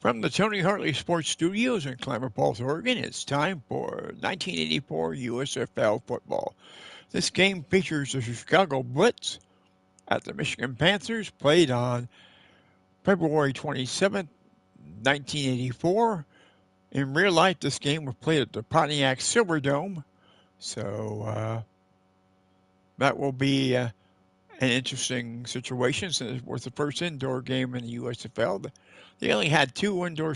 From the Tony Hartley Sports Studios in Klamath Falls, Oregon, it's time for 1984 USFL football. This game features the Chicago Blitz at the Michigan Panthers, played on February 27, 1984. In real life, this game was played at the Pontiac Silverdome, so that will be an interesting situation since it was the first indoor game in the USFL. They only had three indoor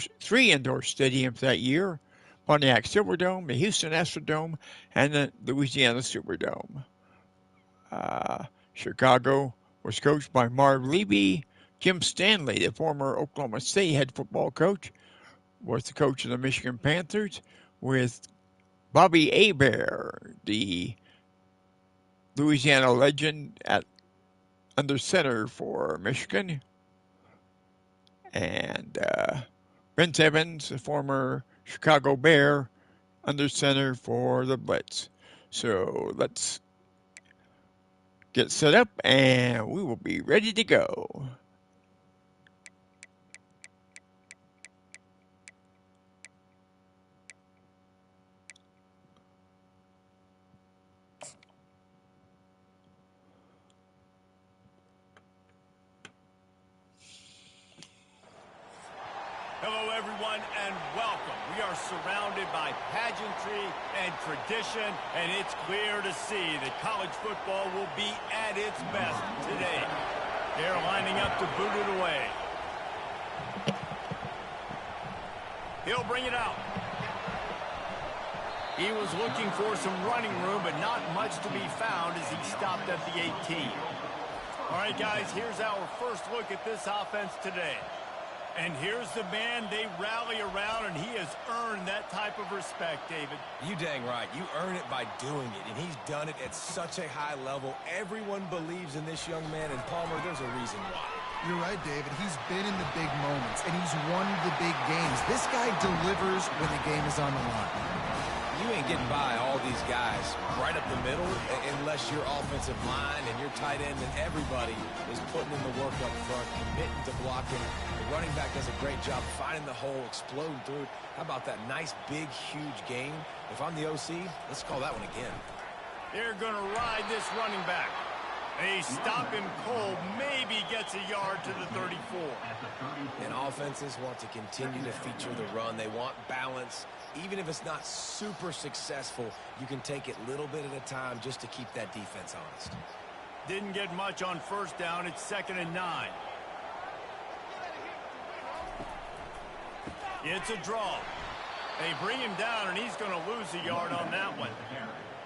stadiums that year: Pontiac Silverdome, the Houston Astrodome, and the Louisiana Superdome. Chicago was coached by Marv Levy. Jim Stanley, the former Oklahoma State head football coach, was the coach of the Michigan Panthers, with Bobby Hebert, the Louisiana legend, under center for Michigan, and Vince Evans, the former Chicago Bear, under center for the Blitz. So let's get set up and we will be ready to go. Hello, everyone, and welcome. We are surrounded by pageantry and tradition, and it's clear to see that college football will be at its best today. They're lining up to boot it away. He'll bring it out. He was looking for some running room, but not much to be found as he stopped at the 18. All right, guys, here's our first look at this offense today. And here's the man they rally around, and he has earned that type of respect, David. You dang right. You earn it by doing it, and he's done it at such a high level. Everyone believes in this young man, and Palmer, there's a reason why. You're right, David. He's been in the big moments, and he's won the big games. This guy delivers when the game is on the line. You ain't getting by all these guys right up the middle unless your offensive line and your tight end and everybody is putting in the work up front, committing to blocking. The running back does a great job finding the hole, exploding through. How about that nice, big, huge gain? If I'm the OC, let's call that one again. They're going to ride this running back. They stop him cold, maybe gets a yard to the 34. And offenses want to continue to feature the run. They want balance. Even if it's not super successful, you can take it little bit at a time just to keep that defense honest. Didn't get much on first down. It's 2nd and 9. It's a draw. They bring him down, and he's going to lose a yard on that one.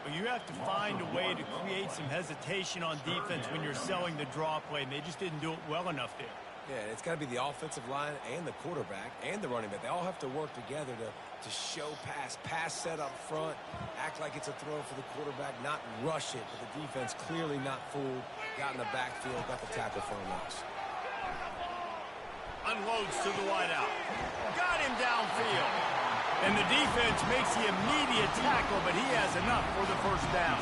But you have to find a way to create some hesitation on defense when you're selling the draw play, and they just didn't do it well enough there. Yeah, it's got to be the offensive line and the quarterback and the running back. They all have to work together to show pass set up front, act like it's a throw for the quarterback, not rush it. But the defense clearly not fooled, got in the backfield, got the tackle for a loss. Unloads to the wideout. Got him downfield. And the defense makes the immediate tackle, but he has enough for the first down.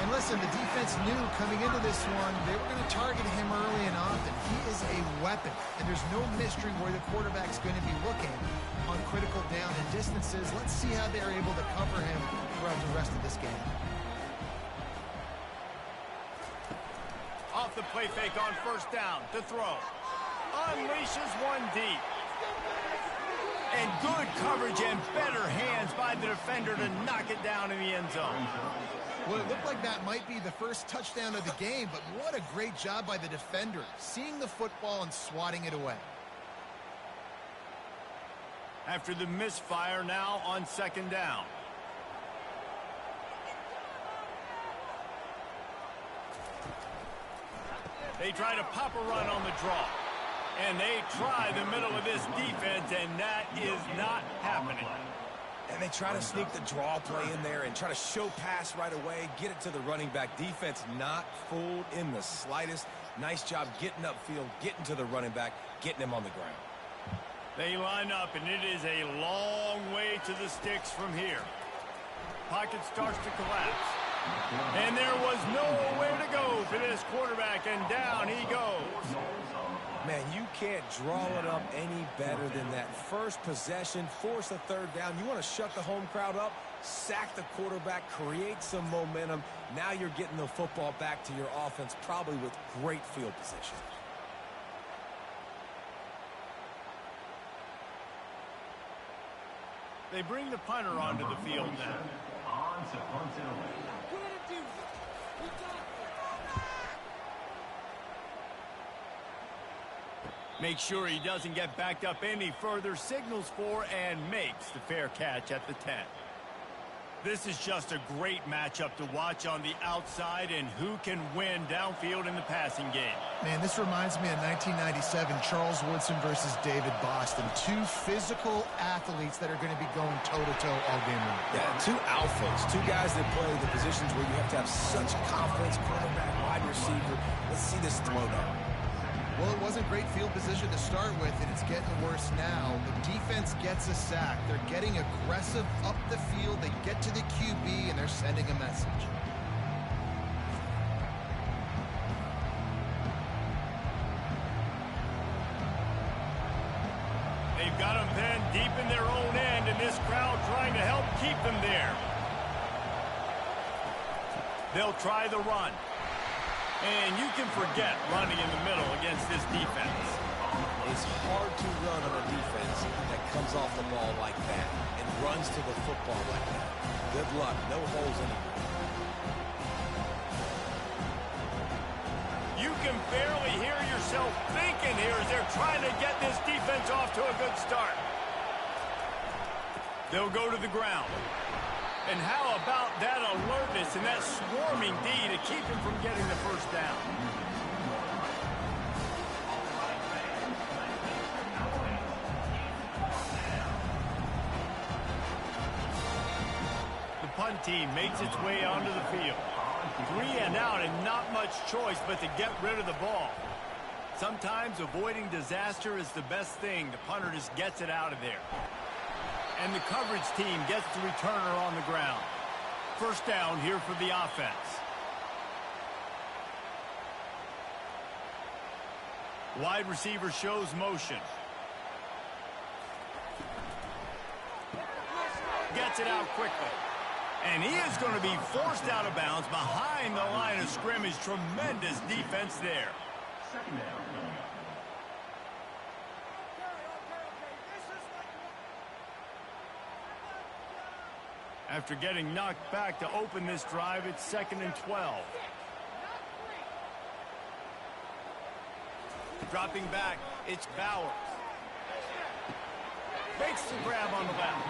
And listen, the defense knew coming into this one, they were going to target him early and often. He is a weapon, and there's no mystery where the quarterback's going to be looking on critical down and distances. Let's see how they're able to cover him throughout the rest of this game. Off the play fake on first down to throw. Unleashes one deep. And good coverage and better hands by the defender to knock it down in the end zone. Well, it looked like that might be the first touchdown of the game, but what a great job by the defender, seeing the football and swatting it away. After the misfire, now on 2nd down. They try to pop a run on the draw. And they try the middle of this defense, and that is not happening. And they try to sneak the draw play in there and try to show pass right away, get it to the running back. Defense not fooled in the slightest. Nice job getting upfield, getting to the running back, getting him on the ground. They line up, and it is a long way to the sticks from here. Pocket starts to collapse. And there was nowhere to go for this quarterback, and down he goes. Man, you can't draw it up any better than that. First possession, force a third down. You want to shut the home crowd up, sack the quarterback, create some momentum. Now you're getting the football back to your offense, probably with great field position. They bring the punter onto the field now. Make sure he doesn't get backed up any further, signals for and makes the fair catch at the 10. This is just a great matchup to watch on the outside and who can win downfield in the passing game. Man, this reminds me of 1997, Charles Woodson versus David Boston. Two physical athletes that are going to be going toe-to-toe all game long. Yeah, two alphas, two guys that play the positions where you have to have such confidence, quarterback, wide receiver. Let's see this throwdown. Well, it wasn't great field position to start with, and it's getting worse now. The defense gets a sack. They're getting aggressive up the field. They get to the QB, and they're sending a message. They've got them pinned deep in their own end, and this crowd trying to help keep them there. They'll try the run. And you can forget running in the middle against this defense. It's hard to run on a defense that comes off the ball like that and runs to the football like that. Good luck. No holes anywhere. You can barely hear yourself thinking here as they're trying to get this defense off to a good start. They'll go to the ground. And how about that alertness and that swarming D to keep him from getting the first down? The punt team makes its way onto the field. 3 and out and not much choice but to get rid of the ball. Sometimes avoiding disaster is the best thing. The punter just gets it out of there. And the coverage team gets the returner on the ground. First down here for the offense. Wide receiver shows motion. Gets it out quickly. And he is going to be forced out of bounds behind the line of scrimmage. Tremendous defense there. Second down. After getting knocked back to open this drive, it's 2nd and 12. Dropping back, it's Bowers. Makes the grab on the left.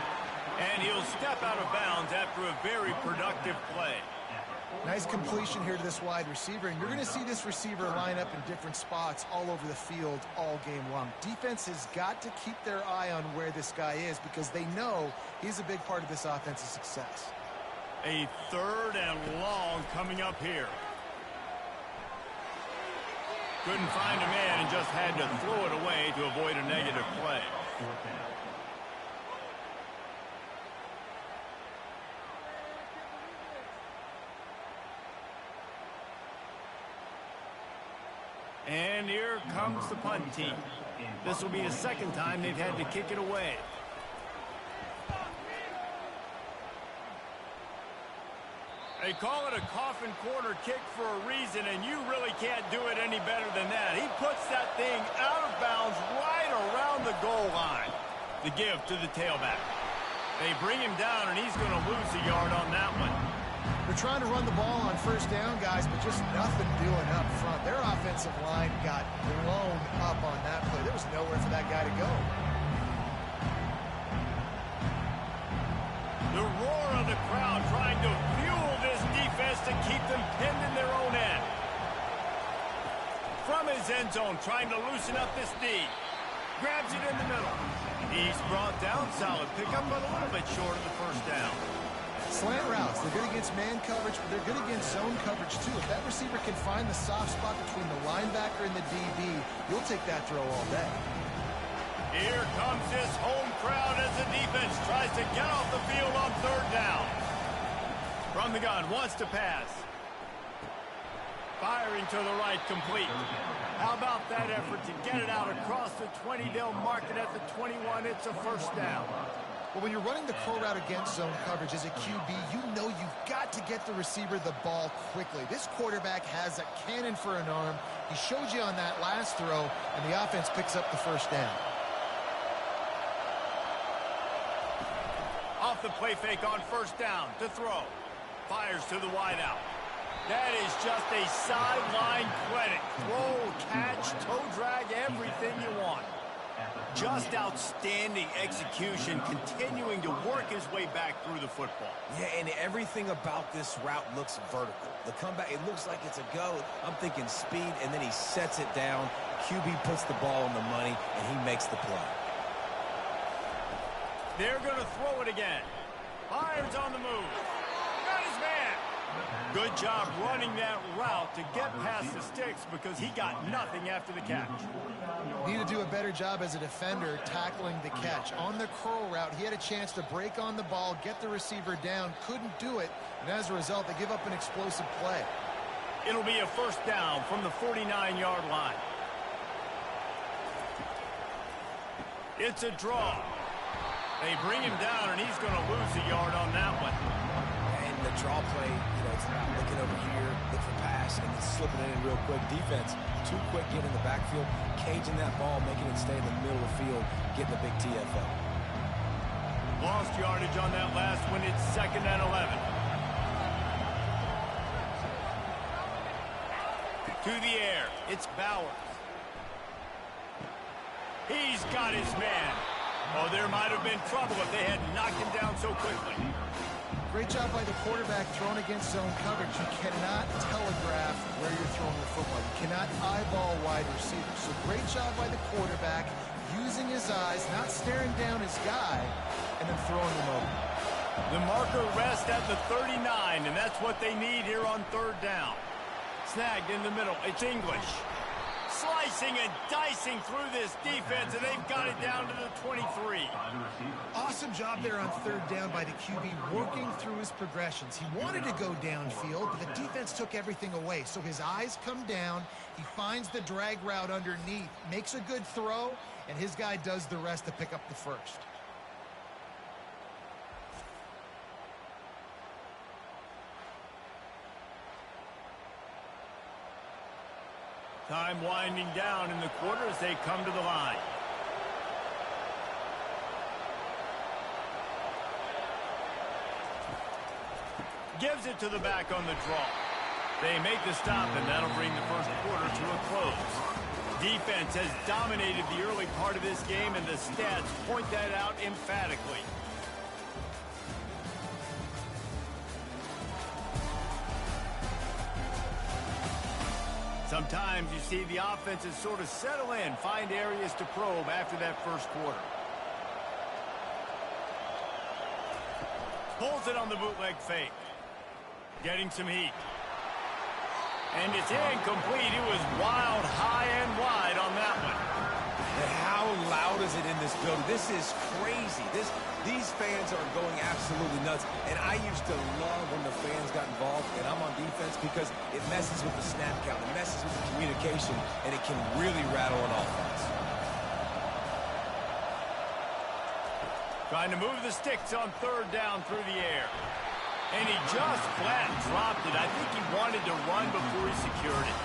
And he'll step out of bounds after a very productive play. Nice completion here to this wide receiver, and you're going to see this receiver line up in different spots all over the field all game long. Defense has got to keep their eye on where this guy is because they know he's a big part of this offense's success. A 3rd and long coming up here. Couldn't find a man and just had to throw it away to avoid a negative play. And here comes the punt team. This will be the 2nd time they've had to kick it away. They call it a coffin corner kick for a reason, and you really can't do it any better than that. He puts that thing out of bounds right around the goal line. The give to the tailback. They bring him down, and he's going to lose a yard on that one. They're trying to run the ball on first down, guys, but just nothing doing up front. Their offensive line got blown up on that play. There was nowhere for that guy to go. The roar of the crowd trying to fuel this defense to keep them pinned in their own end. From his end zone, trying to loosen up this D. Grabs it in the middle. He's brought down. Solid pickup, but a little bit short of the first down. Slant routes, they're good against man coverage, but they're good against zone coverage too. If that receiver can find the soft spot between the linebacker and the DB, you'll take that throw all day. Here comes this home crowd as the defense tries to get off the field on 3rd down. From the gun, wants to pass. Firing to the right, complete. How about that effort to get it out across the 20? They'll mark it at the 21. It's a first down. Well, when you're running the curl route against zone coverage as a QB, you know you've got to get the receiver the ball quickly. This quarterback has a cannon for an arm. He showed you on that last throw, and the offense picks up the first down. Off the play fake on first down to throw. Fires to the wideout. That is just a sideline credit. Throw, catch, toe drag, everything you want. Just outstanding execution, continuing to work his way back through the football. Yeah, and everything about this route looks vertical. The comeback, it looks like it's a go. I'm thinking speed, and then he sets it down. QB puts the ball on the money, and he makes the play. They're going to throw it again. Fires on the move. Got his man. Good job running that route to get past the sticks because he got nothing after the catch. Need to do a better job as a defender tackling the catch. On the curl route, he had a chance to break on the ball, get the receiver down, couldn't do it, and as a result, they give up an explosive play. It'll be a first down from the 49-yard line. It's a draw. They bring him down, and he's going to lose a yard on that one. And the draw play, it's about looking over here, look for pass, and then slipping it in real quick. Defense, too quick getting in the backfield, caging that ball, making it stay in the middle of the field, getting a big TFL. Lost yardage on that last one. It's 2nd and 11. To the air, it's Bowers. He's got his man. Oh, there might have been trouble if they had knocked him down so quickly. Great job by the quarterback thrown against zone coverage. You cannot telegraph where you're throwing the football. You cannot eyeball wide receivers. So great job by the quarterback using his eyes, not staring down his guy, and then throwing him over. The marker rests at the 39, and that's what they need here on third down. Snagged in the middle. It's English. Slicing and dicing through this defense, and they've got it down to the 23. Awesome job there on third down by the QB, working through his progressions. He wanted to go downfield, but the defense took everything away. So his eyes come down, he finds the drag route underneath, makes a good throw, and his guy does the rest to pick up the first. Time winding down in the quarter as they come to the line. Gives it to the back on the draw. They make the stop, and that'll bring the first quarter to a close. Defense has dominated the early part of this game, and the stats point that out emphatically. Sometimes you see the offenses sort of settle in, find areas to probe after that first quarter. Pulls it on the bootleg fake. Getting some heat. And it's incomplete. It was wild, high and wide on that one. And how loud is it in this building? This is crazy. These fans are going absolutely nuts. And I used to love when the fans got involved, and I'm on defense because it messes with the snap count. It messes with the communication, and it can really rattle an offense. Trying to move the sticks on third down through the air. And he just flat dropped it. I think he wanted to run before he secured it.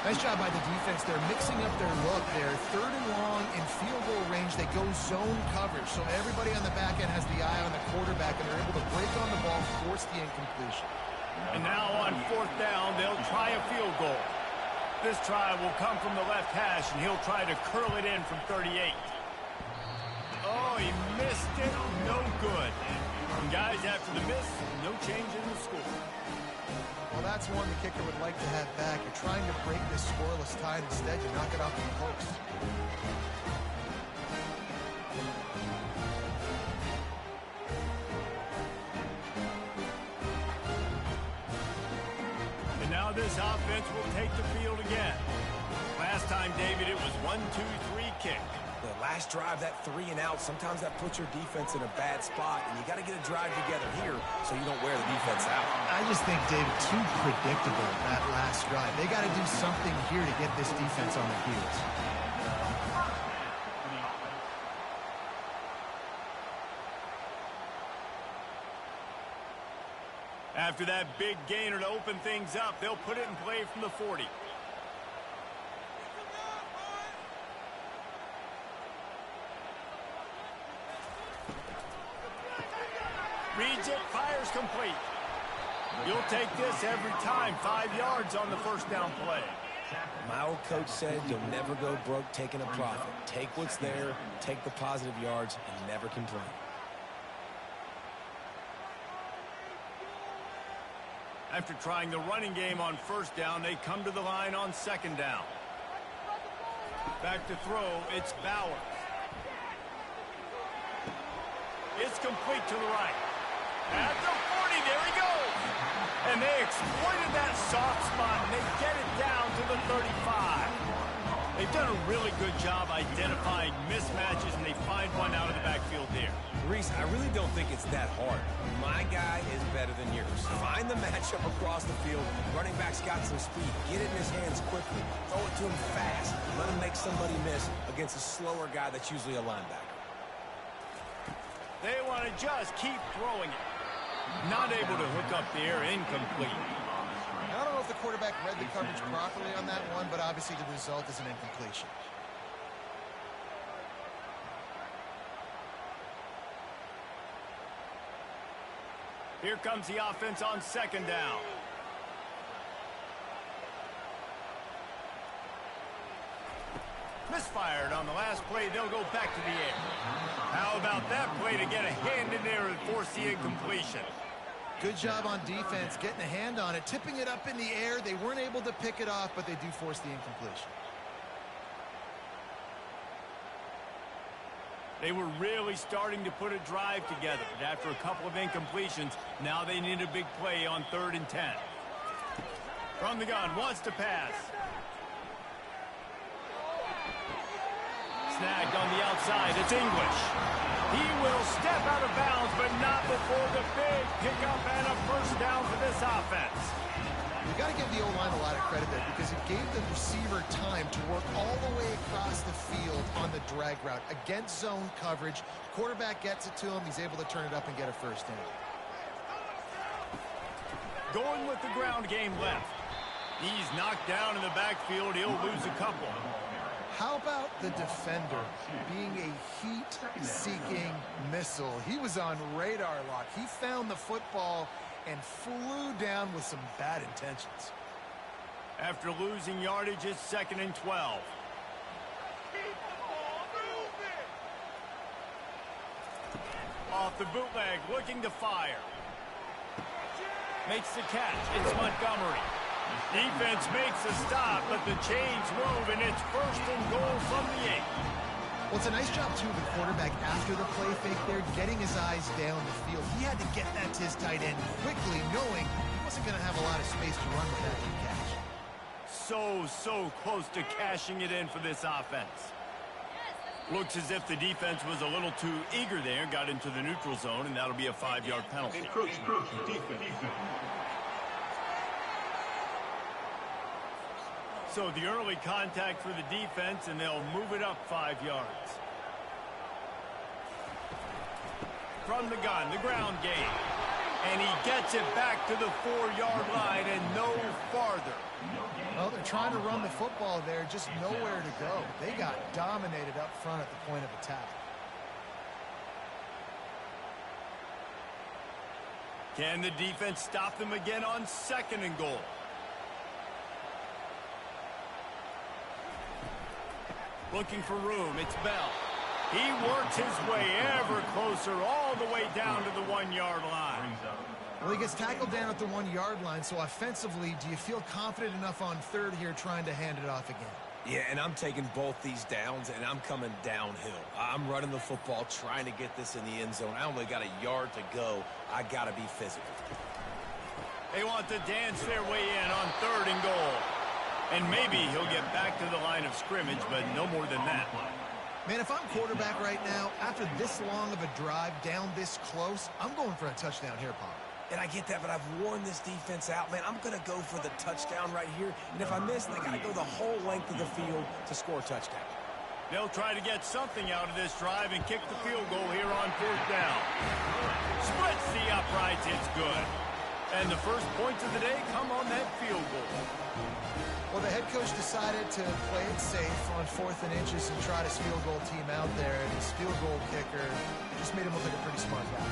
Nice job by the defense. They're mixing up their look there. Third and long in field goal range. They go zone coverage. So everybody on the back end has the eye on the quarterback, and they're able to break on the ball, force the incompletion. And now on fourth down, they'll try a field goal. This try will come from the left hash, and he'll try to curl it in from 38. Oh, he missed it. No good. And guys, after the miss, no change in the score. Well, that's one the kicker would like to have back. You're trying to break this scoreless tie, and instead you knock it off the post. And now this offense will take the field again. Last time, David, it was 1-2-3 kick. The last drive, that 3 and out, sometimes that puts your defense in a bad spot, and you got to get a drive together here so you don't wear the defense out. I just think, David, too predictable that last drive. They got to do something here to get this defense on their heels. After that big gainer to open things up, they'll put it in play from the 40. Reads it, fires complete. You'll take this every time. 5 yards on the first down play. My old coach said you'll never go broke taking a profit. Take what's there, take the positive yards, and never complain. After trying the running game on first down, they come to the line on second down. Back to throw, it's Bauer. It's complete to the right. At the 40, there he goes. And they exploited that soft spot, and they get it down to the 35. They've done a really good job identifying mismatches, and they find one out of the backfield there. Reese, I really don't think it's that hard. My guy is better than yours. Find the matchup across the field. Running back's got some speed. Get it in his hands quickly. Throw it to him fast. Let him make somebody miss against a slower guy that's usually a linebacker. They want to just keep throwing it. Not able to hook up there, incomplete. I don't know if the quarterback read the coverage properly on that one, but obviously the result is an incompletion. Here comes the offense on second down. Misfired on the last play. They'll go back to the air. How about that play to get a hand in there and force the incompletion? Good job on defense, getting a hand on it, tipping it up in the air. They weren't able to pick it off, but they do force the incompletion. They were really starting to put a drive together, but after a couple of incompletions, now they need a big play on 3rd and 10. From the gun, wants to pass. Snagged on the outside, it's English. He will step out of bounds, but not before the big pickup and a first down for this offense. You've got to give the O-line a lot of credit there because it gave the receiver time to work all the way across the field on the drag route. Against zone coverage, quarterback gets it to him. He's able to turn it up and get a first down. Going with the ground game left. He's knocked down in the backfield. He'll lose a couple. How about the defender being a heat-seeking missile? He was on radar lock. He found the football and flew down with some bad intentions. After losing yardage, it's 2nd and 12. Off the bootleg, looking to fire. Makes the catch. It's Montgomery. Defense makes a stop, but the chains move, and it's 1st and goal from the 8. Well, it's a nice job, too, of the quarterback after the play fake there, getting his eyes down the field. He had to get that to his tight end quickly, knowing he wasn't going to have a lot of space to run with that big catch. So close to cashing it in for this offense. Looks as if the defense was a little too eager there, got into the neutral zone, and that'll be a 5-yard penalty. So the early contact for the defense, and they'll move it up 5 yards. From the gun, the ground game. And he gets it back to the 4-yard line and no farther. Well, they're trying to run the football there, just nowhere to go. They got dominated up front at the point of attack. Can the defense stop them again on 2nd and goal? Looking for room, it's Bell. He works his way ever closer all the way down to the 1-yard line. Well, he gets tackled down at the 1-yard line, so offensively, do you feel confident enough on 3rd here trying to hand it off again? Yeah, and I'm taking both these downs, and I'm coming downhill. I'm running the football, trying to get this in the end zone. I only got a yard to go. I got to be physical. They want to dance their way in on 3rd and goal. And maybe he'll get back to the line of scrimmage, but no more than that. Man, if I'm quarterback right now, after this long of a drive down this close, I'm going for a touchdown here, Pop. And I get that, but I've worn this defense out, man. I'm going to go for the touchdown right here. And if I miss, they got to go the whole length of the field to score a touchdown. They'll try to get something out of this drive and kick the field goal here on 4th down. Splits the uprights. It's good. And the first points of the day come on that field goal. Well, the head coach decided to play it safe on 4th and inches and trot his field goal team out there. And his field goal kicker just made him look like a pretty smart guy.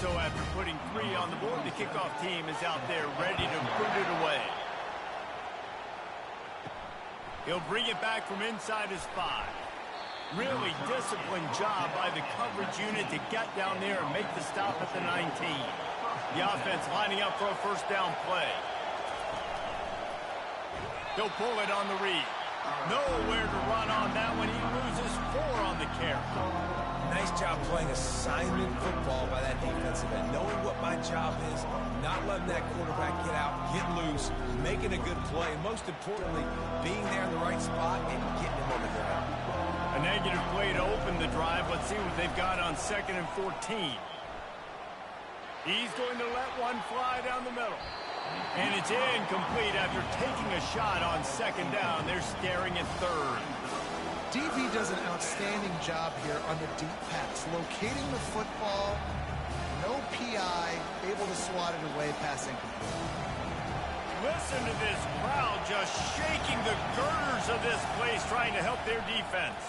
So after putting 3 on the board, the kickoff team is out there ready to put it away. He'll bring it back from inside his 5. Really disciplined job by the coverage unit to get down there and make the stop at the 19. The offense lining up for a first down play. He'll pull it on the read. Nowhere to run on that one. He loses 4 on the carry. Nice job playing assignment football by that defensive end. Knowing what my job is, not letting that quarterback get out, get loose, making a good play, and most importantly, being there in the right spot and getting him on the ground. A negative play to open the drive. Let's see what they've got on 2nd and 14. He's going to let one fly down the middle. And it's incomplete after taking a shot on 2nd down. They're staring at 3rd. DB does an outstanding job here on the deep pass, locating the football, no PI, able to swat it away, pass incomplete. Listen to this crowd just shaking the girders of this place, trying to help their defense.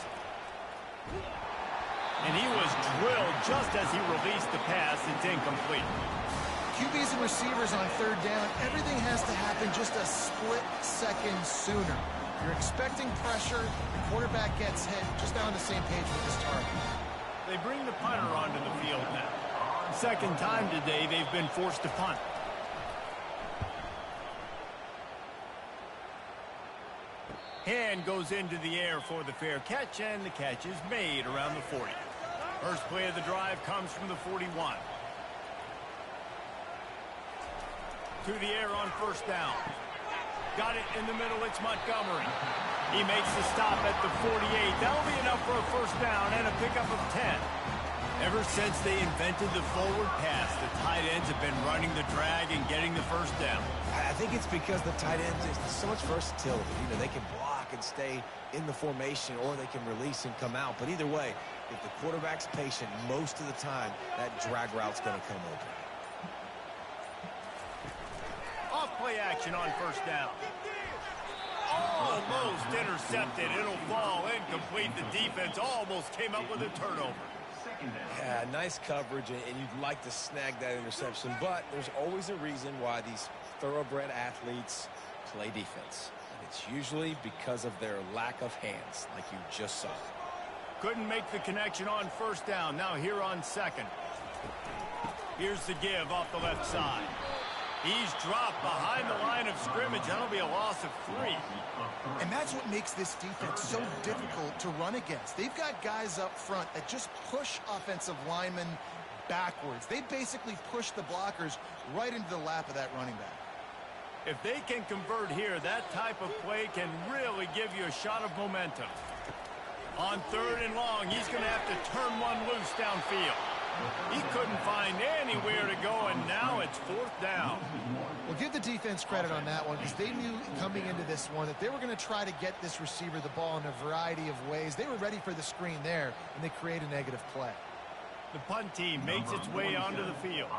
And he was drilled just as he released the pass. It's incomplete. QBs and receivers on 3rd down, everything has to happen just a split second sooner. You're expecting pressure, the quarterback gets hit, just on the same page with his target. They bring the punter onto the field now. 2nd time today they've been forced to punt. Hand goes into the air for the fair catch, and the catch is made around the 40. First play of the drive comes from the 41. To the air on 1st down. Got it in the middle, it's Montgomery. He makes the stop at the 48. That'll be enough for a first down and a pickup of 10. Ever since they invented the forward pass, the tight ends have been running the drag and getting the first down. I think it's because the tight ends is so much versatility. You know, they can block and stay in the formation, or they can release and come out. But either way, if the quarterback's patient, most of the time, that drag route's going to come open. Off-play action on 1st down. Almost intercepted. It'll fall incomplete. The defense almost came up with a turnover. Yeah, nice coverage, and you'd like to snag that interception, but there's always a reason why these thoroughbred athletes play defense. And it's usually because of their lack of hands, like you just saw. Couldn't make the connection on 1st down. Now here on 2nd. Here's the give off the left side. He's dropped behind the line of scrimmage. That'll be a loss of 3. And that's what makes this defense so difficult to run against. They've got guys up front that just push offensive linemen backwards. They basically push the blockers right into the lap of that running back. If they can convert here, that type of play can really give you a shot of momentum. On 3rd and long, he's going to have to turn one loose downfield. He couldn't find anywhere to go, and now it's 4th down. Well, give the defense credit on that one, because they knew coming into this one that they were going to try to get this receiver the ball in a variety of ways. They were ready for the screen there, and they create a negative play. The punt team makes its way onto the field.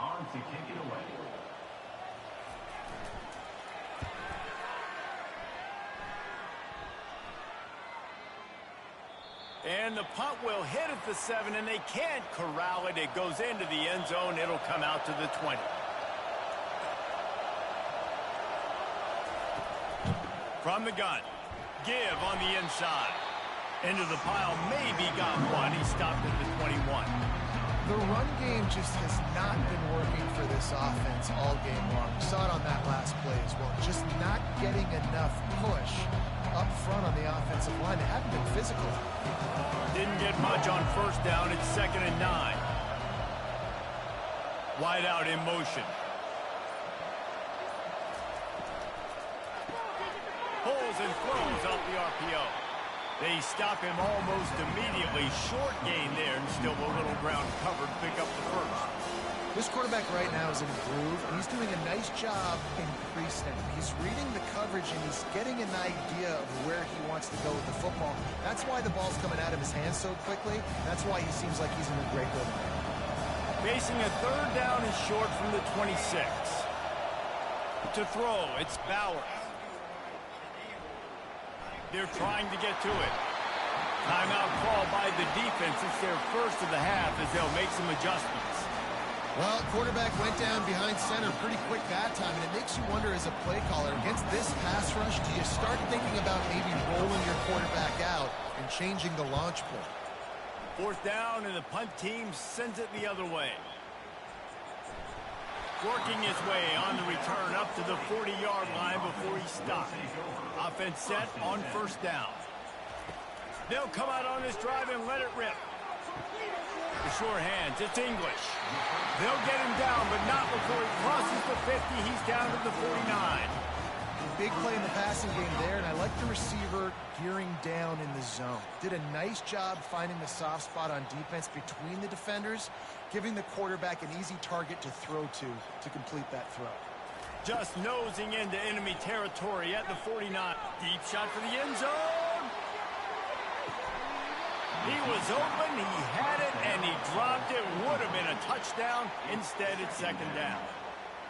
And the punt will hit at the 7, and they can't corral it. It goes into the end zone. It'll come out to the 20. From the gun. Give on the inside. Into the pile. Maybe got one. He stopped at the 21. The run game just has not been working for this offense all game long. We saw it on that last play as well. Just not getting enough push up front on the offensive line. They haven't been physical. Didn't get much on 1st down. It's 2nd and 9. Wide out in motion. Pulls and throws off the RPO. They stop him almost immediately. Short gain there, and still a little ground covered. Pick up the first. This quarterback right now is in a groove, and he's doing a nice job in pre-snap. He's reading the coverage, and he's getting an idea of where he wants to go with the football. That's why the ball's coming out of his hands so quickly. That's why he seems like he's in a great rhythm. Facing a third down and short from the 26. To throw, it's Bauer. They're trying to get to it. Timeout call by the defense. It's their first of the half as they'll make some adjustments. Well, quarterback went down behind center pretty quick that time, and it makes you wonder as a play caller, against this pass rush, do you start thinking about maybe rolling your quarterback out and changing the launch point? Fourth down, and the punt team sends it the other way. Working his way on the return up to the 40-yard line before he stops. Offense set on first down. They'll come out on this drive and let it rip. The sure hands, it's English. They'll get him down, but not before he crosses the 50. He's down to the 49. Big play in the passing game there, and I like the receiver gearing down in the zone. Did a nice job finding the soft spot on defense between the defenders, giving the quarterback an easy target to throw to complete that throw. Just nosing into enemy territory at the 49. Deep shot for the end zone. He was open, he had it, and he dropped it. Would have been a touchdown. Instead, it's second down.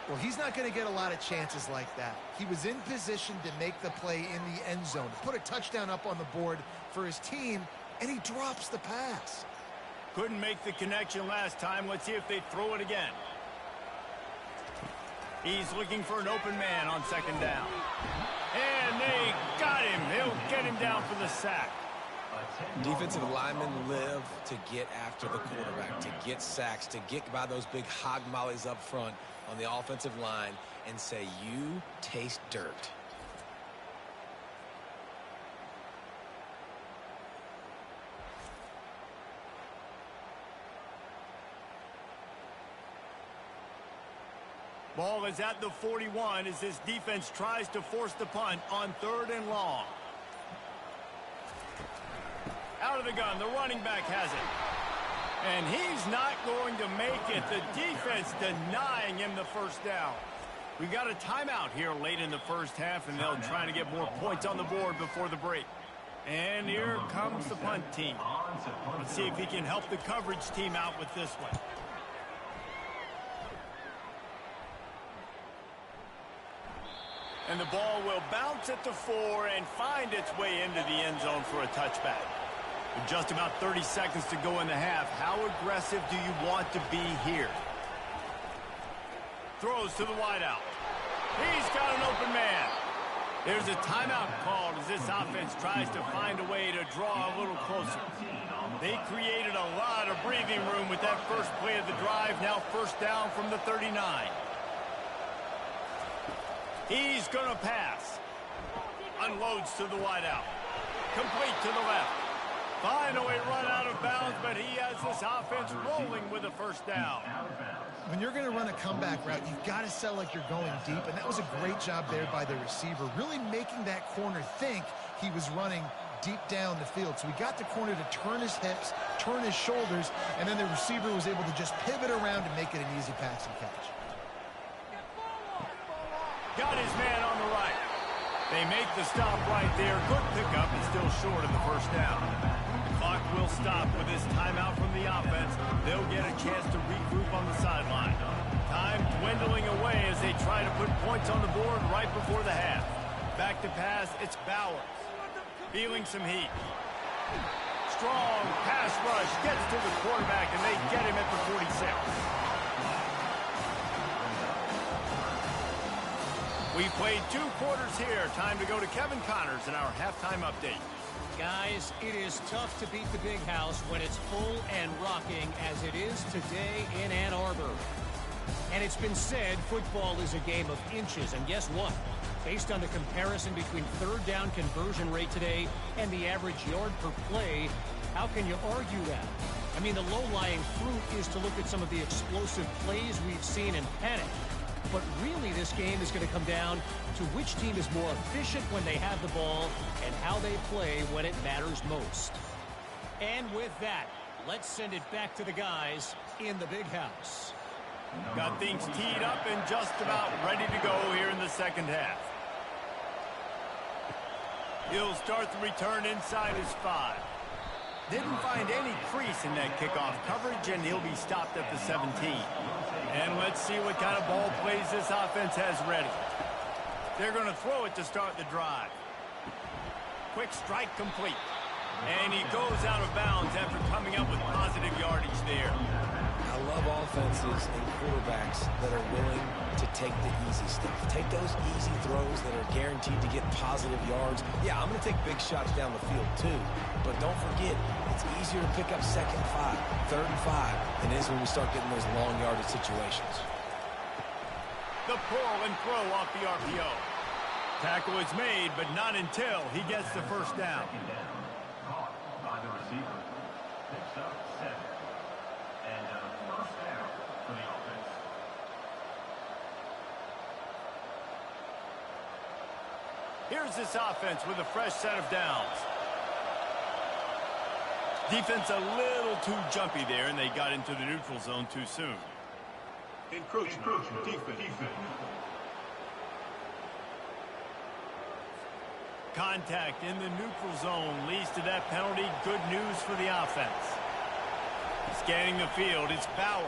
Well, he's not going to get a lot of chances like that. He was in position to make the play in the end zone, to put a touchdown up on the board for his team, and he drops the pass. Couldn't make the connection last time. Let's see if they throw it again. He's looking for an open man on second down. And they got him. They'll get him down for the sack. Defensive linemen live to get after the quarterback, to get sacks, to get by those big hog mollies up front on the offensive line and say, you taste dirt. Ball is at the 41 as this defense tries to force the punt on third and long. Out of the gun, the running back has it. And he's not going to make it. The defense denying him the first down. We got a timeout here late in the first half, and they'll try to get more points on the board before the break. And here comes the punt team. Let's see if he can help the coverage team out with this one. And the ball will bounce at the 4 and find its way into the end zone for a touchback. With just about 30 seconds to go in the half, how aggressive do you want to be here? Throws to the wideout. He's got an open man. There's a timeout called as this offense tries to find a way to draw a little closer. They created a lot of breathing room with that first play of the drive. Now first down from the 39. He's going to pass. Unloads to the wideout. Complete to the left. Finally run out of bounds, but he has this offense rolling with a first down. When you're going to run a comeback route, you've got to sell like you're going deep, and that was a great job there by the receiver, really making that corner think he was running deep down the field. So he got the corner to turn his hips, turn his shoulders, and then the receiver was able to just pivot around and make it an easy pass and catch. Got his man on the right. They make the stop right there. Good pickup, and still short of the first down. The clock will stop with this timeout from the offense. They'll get a chance to regroup on the sideline. Time dwindling away as they try to put points on the board right before the half. Back to pass, it's Bauer. Feeling some heat. Strong pass rush gets to the quarterback, and they get him at the 46. We played 2 quarters here. Time to go to Kevin Connors in our halftime update. Guys, it is tough to beat the big house when it's full and rocking as it is today in Ann Arbor. And it's been said football is a game of inches. And guess what? Based on the comparison between third down conversion rate today and the average yard per play, how can you argue that? I mean, the low-lying fruit is to look at some of the explosive plays we've seen in panic. But really, this game is going to come down to which team is more efficient when they have the ball and how they play when it matters most. And with that, let's send it back to the guys in the big house. Got things teed up and just about ready to go here in the second half. He'll start the return inside his 5. Didn't find any crease in that kickoff coverage, and he'll be stopped at the 17. And let's see what kind of ball plays this offense has ready. They're going to throw it to start the drive. Quick strike complete. And he goes out of bounds after coming up with positive yardage there. I love offenses and quarterbacks that are willing to take the easy stuff. Take those easy throws that are guaranteed to get positive yards. Yeah, I'm going to take big shots down the field too. But don't forget, it's easier to pick up 2nd and 5, 3rd and 5 than it is when we start getting those long yardage situations. The pull and throw off the RPO. Tackle is made, but not until he gets the first down. Caught by the receiver. Picks up 7. And first down for the offense. Here's this offense with a fresh set of downs. Defense a little too jumpy there, and they got into the neutral zone too soon. Encroaching defense. Contact in the neutral zone leads to that penalty. Good news for the offense. Scanning the field, it's Bowers.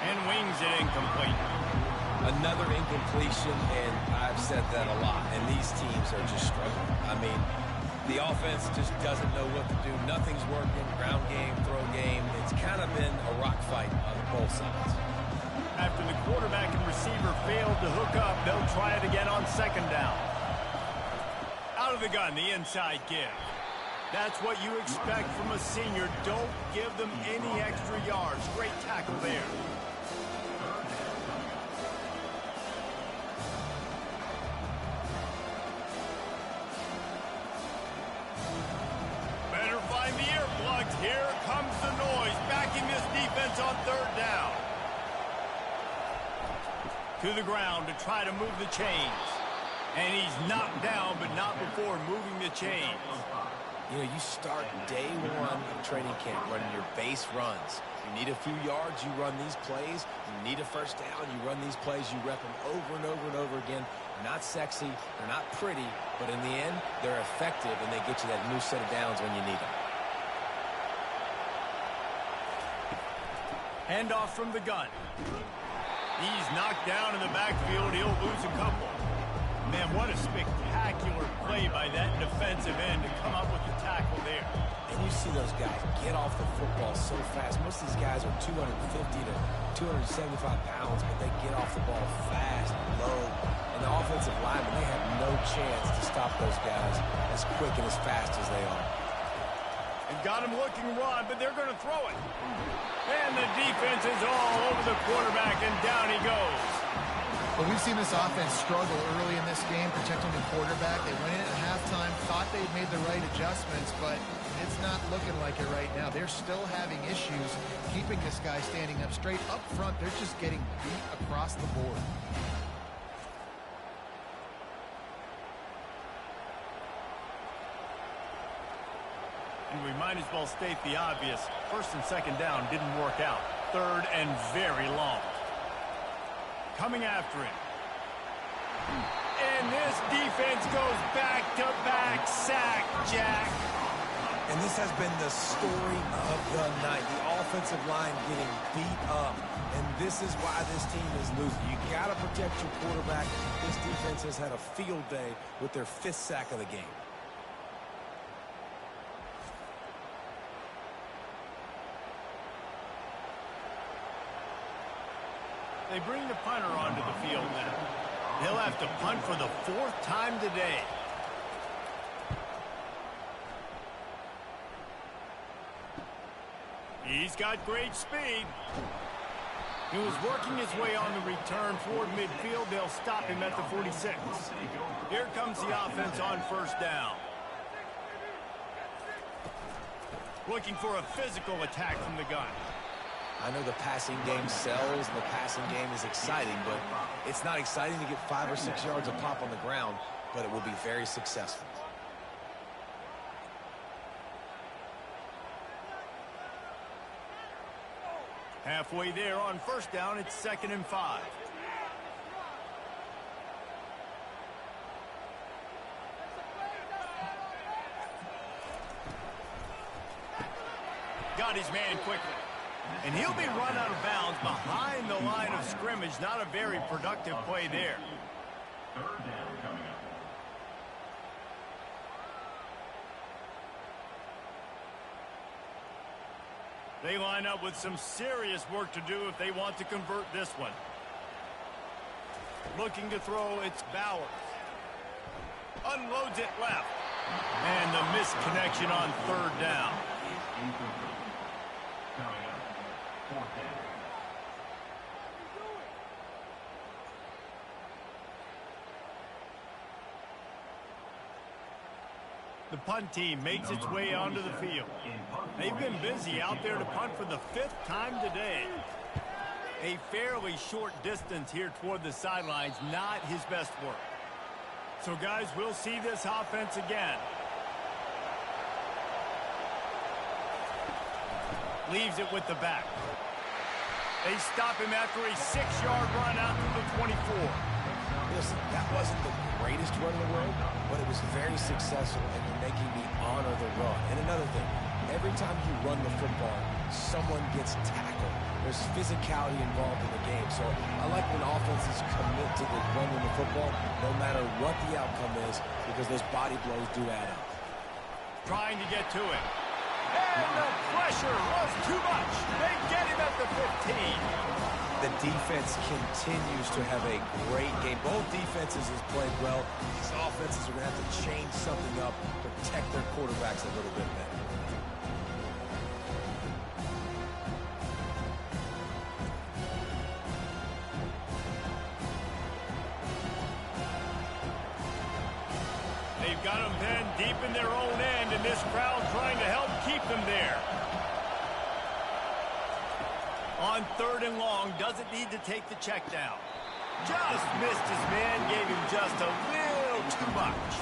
And wings it incomplete. Another incompletion, and I've said that a lot, and these teams are just struggling. I mean, the offense just doesn't know what to do. Nothing's working. Ground game, throw game. It's kind of been a rock fight on both sides. After the quarterback and receiver failed to hook up, they'll try it again on 2nd down. Out of the gun, the inside give. That's what you expect from a senior. Don't give them any extra yards. Great tackle there. Better find the earplugs. Here comes the noise, backing this defense on 3rd down. To the ground to try to move the chains. And he's knocked down, but not before moving the chains. You know, you start day 1 of training camp running your base runs. You need a few yards, you run these plays. You need a first down, you run these plays. You rep them over and over and over again. They're not sexy, they're not pretty, but in the end, they're effective, and they get you that new set of downs when you need them. Handoff from the gun. He's knocked down in the backfield. He'll lose a couple. Man, what a spectacular play by that defensive end to come up with the tackle there. And you see those guys get off the football so fast. Most of these guys are 250 to 275 pounds, but they get off the ball fast, low. And the offensive linemen, they have no chance to stop those guys as quick and as fast as they are. And got him looking run, but they're going to throw it. And the defense is all over the quarterback, and down he goes. But we've seen this offense struggle early in this game, protecting the quarterback. They went in at halftime, thought they'd made the right adjustments, but it's not looking like it right now. They're still having issues keeping this guy standing up straight. Up front, they're just getting beat across the board. And we might as well state the obvious. 1st and 2nd down didn't work out. 3rd and very long. Coming after him. And this defense goes back-to-back sack, Jack. And this has been the story of the night. The offensive line getting beat up. And this is why this team is losing. You got to protect your quarterback. This defense has had a field day with their 5th sack of the game. They bring the punter onto the field now. He'll have to punt for the 4th time today. He's got great speed. He was working his way on the return toward midfield. They'll stop him at the 46. Here comes the offense on 1st down. Looking for a physical attack from the gun. I know the passing game sells and the passing game is exciting, but it's not exciting to get 5 or 6 yards of pop on the ground, but it will be very successful. Halfway there on first down, it's 2nd and 5. Got his man quickly. And he'll be run out of bounds behind the line of scrimmage. Not a very productive play there. 3rd down coming up. They line up with some serious work to do if they want to convert this one. Looking to throw, it's Bowers. Unloads it left. And the missed connection on 3rd down. Coming up, 4th down. The punt team makes its way onto the field. They've been busy out there to punt for the 5th time today. A fairly short distance here toward the sidelines, not his best work. So, guys, we'll see this offense again. Leaves it with the back. They stop him after a 6-yard run out to the 24. Listen, that wasn't the greatest run in the world, but it was very successful, and you're making me honor the run. And another thing, every time you run the football, someone gets tackled. There's physicality involved in the game. So I like when offenses commit to the running the football, no matter what the outcome is, because those body blows do add up. Trying to get to it. And the pressure was too much. They get him at the 15. The defense continues to have a great game. Both defenses has played well. These offenses are going to have to change something up, protect their quarterbacks a little bit better. They've got them pinned deep in their own end, and this crowd trying to help keep them there. On 3rd and long, doesn't need to take the check down. Just missed his man, gave him just a little too much.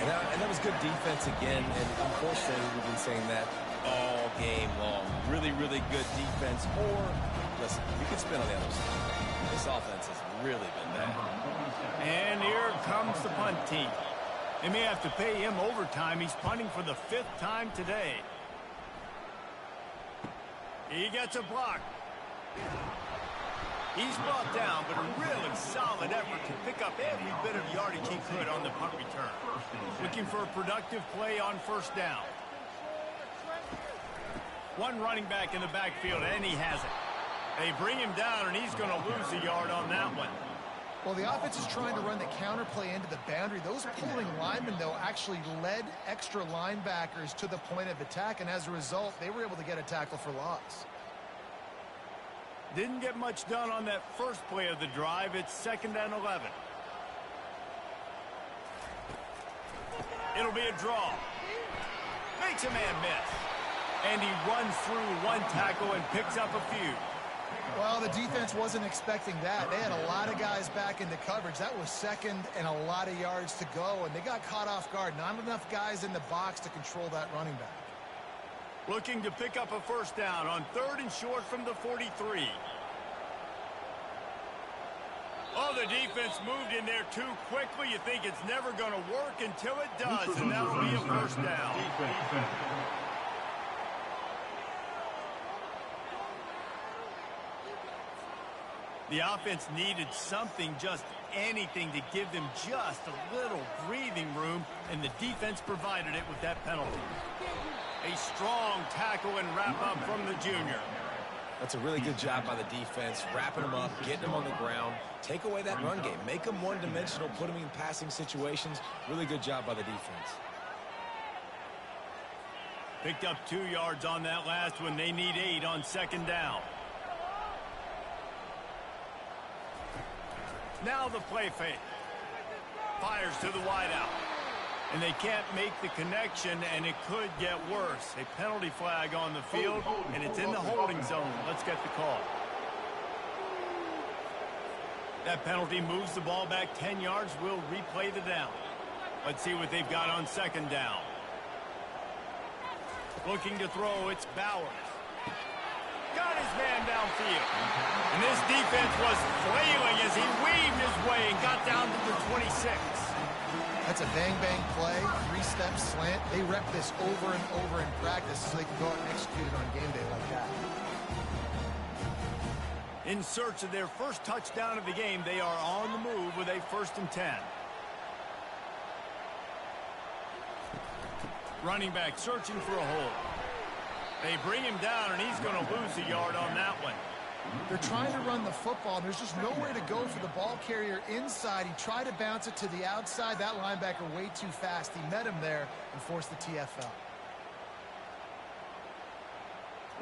And that was good defense again, and unfortunately we've been saying that all game long. Really, really good defense. Or, listen, you can spin on the other side. This offense has really been bad. And here comes the punt team. They may have to pay him overtime. He's punting for the 5th time today. He gets a block. He's brought down, but a really solid effort to pick up every bit of yardage he could on the punt return. Looking for a productive play on 1st down. One running back in the backfield, and he has it. They bring him down, and he's going to lose a yard on that one. Well, the offense is trying to run the counter play into the boundary. Those pulling linemen, though, actually led extra linebackers to the point of attack, and as a result, they were able to get a tackle for loss. Didn't get much done on that first play of the drive. It's 2nd and 11. It'll be a draw. Makes a man miss. And he runs through one tackle and picks up a few. Well, the defense wasn't expecting that. They had a lot of guys back into coverage. That was 2nd and a lot of yards to go, and they got caught off guard. Not enough guys in the box to control that running back. Looking to pick up a 1st down on 3rd and short from the 43. Oh, the defense moved in there too quickly. You think it's never going to work until it does, and that'll be a 1st down. The offense needed something, just anything, to give them just a little breathing room, and the defense provided it with that penalty. A strong tackle and wrap-up from the junior. That's a really good job by the defense, wrapping them up, getting them on the ground. Take away that run game. Make them one-dimensional, put them in passing situations. Really good job by the defense. Picked up 2 yards on that last one. They need 8 on 2nd down. Now the play fake. Fires to the wideout. And they can't make the connection, and it could get worse. A penalty flag on the field, and it's in the holding zone. Let's get the call. That penalty moves the ball back 10 yards. We'll replay the down. Let's see what they've got on second down. Looking to throw, it's Bowers. Got his man downfield. And this defense was flailing as he weaved his way and got down to the 26. That's a bang-bang play, three-step slant. They rep this over and over in practice so they can go out and execute it on game day like that. In search of their first touchdown of the game, they are on the move with a 1st and 10. Running back searching for a hole. They bring him down, and he's going to lose a yard on that one. They're trying to run the football. There's just nowhere to go for the ball carrier inside. He tried to bounce it to the outside. That linebacker way too fast. He met him there and forced the TFL.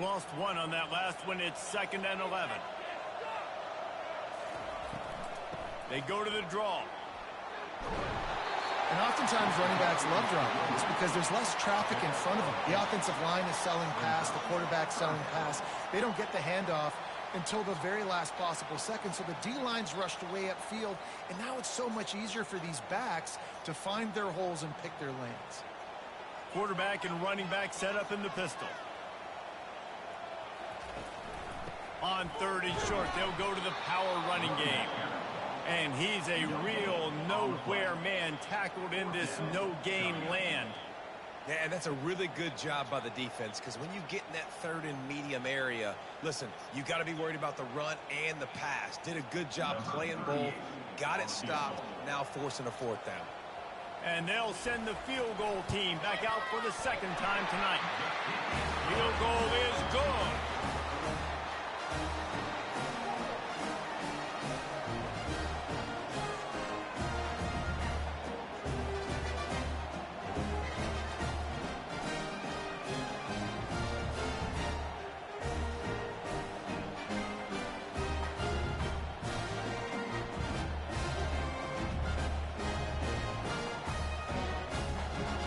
Lost one on that last one. It's 2nd and 11. They go to the draw. And oftentimes running backs love draw plays because there's less traffic in front of them. The offensive line is selling pass, the quarterback selling pass. They don't get the handoff until the very last possible second. So the D-line's rushed away upfield, and now it's so much easier for these backs to find their holes and pick their lanes. Quarterback and running back set up in the pistol. On 3rd and short, they'll go to the power running game. And he's a real nowhere man tackled in this no-gain land. Yeah, and that's a really good job by the defense because when you get in that 3rd and medium area, listen, you got to be worried about the run and the pass. Did a good job playing both, got it stopped, now forcing a 4th down. And they'll send the field goal team back out for the 2nd time tonight. Field goal is good.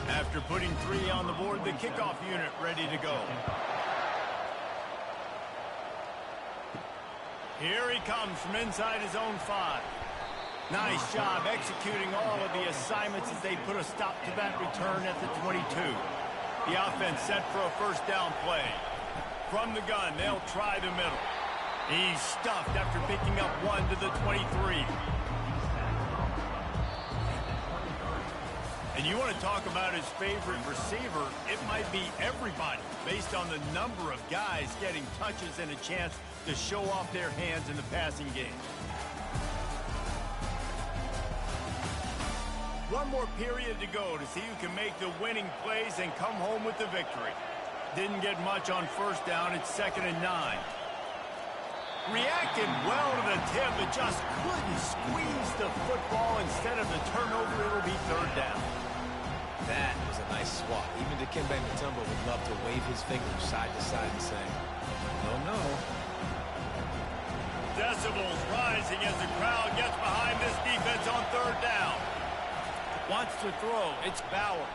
After putting 3 on the board, the kickoff unit ready to go. Here he comes from inside his own 5. Nice job executing all of the assignments as they put a stop to that return at the 22. The offense set for a 1st down play. From the gun, they'll try the middle. He's stuffed after picking up 1 to the 23. And you want to talk about his favorite receiver, it might be everybody based on the number of guys getting touches and a chance to show off their hands in the passing game. One more period to go to see who can make the winning plays and come home with the victory. Didn't get much on 1st down. It's 2nd and 9. Reacted well to the tip, but just couldn't squeeze the football. Instead of the turnover, it'll be 3rd down. That was a nice swat. Even Dikembe Mutombo would love to wave his fingers side to side and say, no, no. Decibels rising as the crowd gets behind this defense on 3rd down. Wants to throw. It's Bowers.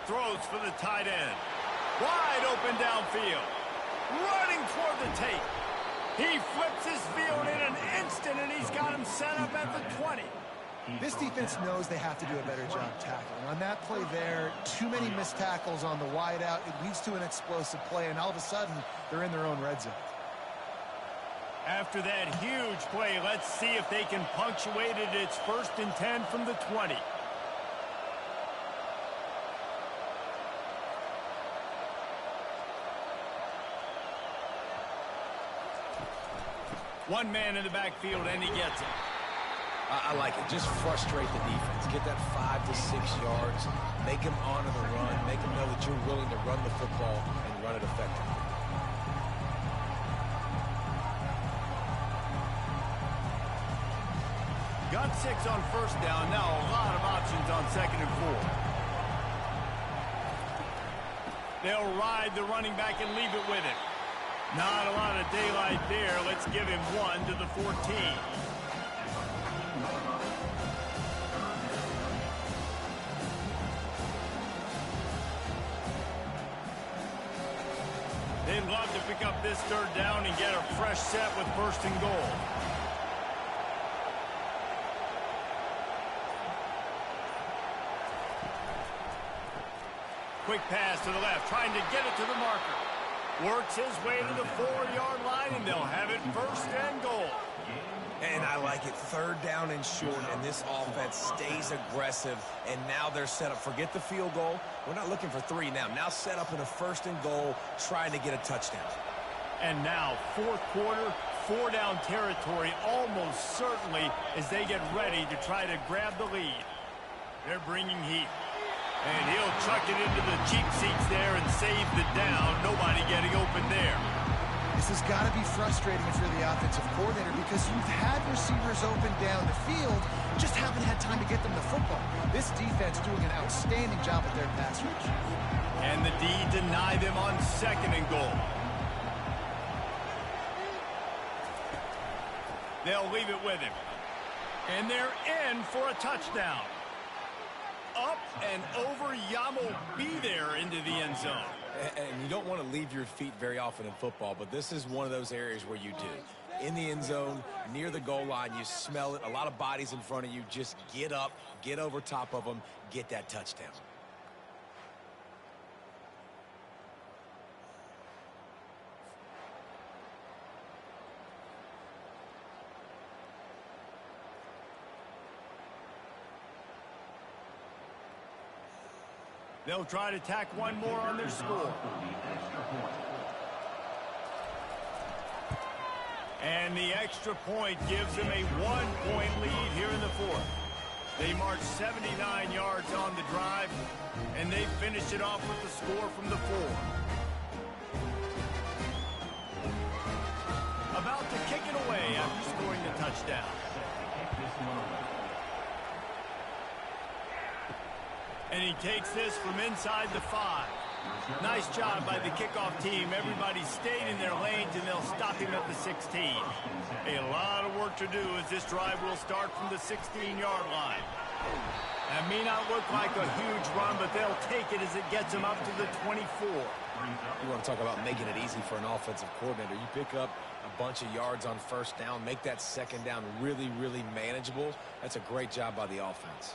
Throws for the tight end. Wide open downfield. Running toward the tape. He flips his field in an instant, and he's got him set up at the 20. This defense knows they have to do a better job tackling. On that play there, too many missed tackles on the wide out. It leads to an explosive play, and all of a sudden, they're in their own red zone. After that huge play, let's see if they can punctuate it. It's 1st and 10 from the 20. One man in the backfield, and he gets it. I like it. Just frustrate the defense. Get that 5 to 6 yards. Make them honor the run. Make them know that you're willing to run the football and run it effectively. Got 6 on 1st down. Now a lot of options on 2nd and 4. They'll ride the running back and leave it with him. Not a lot of daylight there. Let's give him 1 to the 14. They'd love to pick up this third down and get a fresh set with first and goal. Quick pass to the left, trying to get it to the marker. Works his way to the 4-yard line, and they'll have it first and goal. And I like it. Third down and short, and this offense stays aggressive. And now they're set up. Forget the field goal. We're not looking for 3 now. Now set up in a first and goal, trying to get a touchdown. And now, fourth quarter, 4-down territory almost certainly as they get ready to try to grab the lead. They're bringing heat. And he'll chuck it into the cheap seats there and save the down. Nobody getting open there. This has got to be frustrating if you're the offensive coordinator because you've had receivers open down the field, just haven't had time to get them the football. This defense doing an outstanding job with their pass rush. And the D deny them on second and goal. They'll leave it with him. And they're in for a touchdown. Up and over, Yamo be there into the end zone. And you don't want to leave your feet very often in football, but this is one of those areas where you do. In the end zone, near the goal line, you smell it. A lot of bodies in front of you. Just get up, get over top of them, get that touchdown. They'll try to tack one more on their score. And the extra point gives them a 1-point lead here in the fourth. They march 79 yards on the drive, and they finish it off with the score from the 4. About to kick it away after scoring the touchdown. And he takes this from inside the 5. Nice job by the kickoff team. Everybody stayed in their lanes, and they'll stop him at the 16. A lot of work to do as this drive will start from the 16-yard line. That may not look like a huge run, but they'll take it as it gets them up to the 24. You want to talk about making it easy for an offensive coordinator. You pick up a bunch of yards on first down, make that second down really, really manageable. That's a great job by the offense.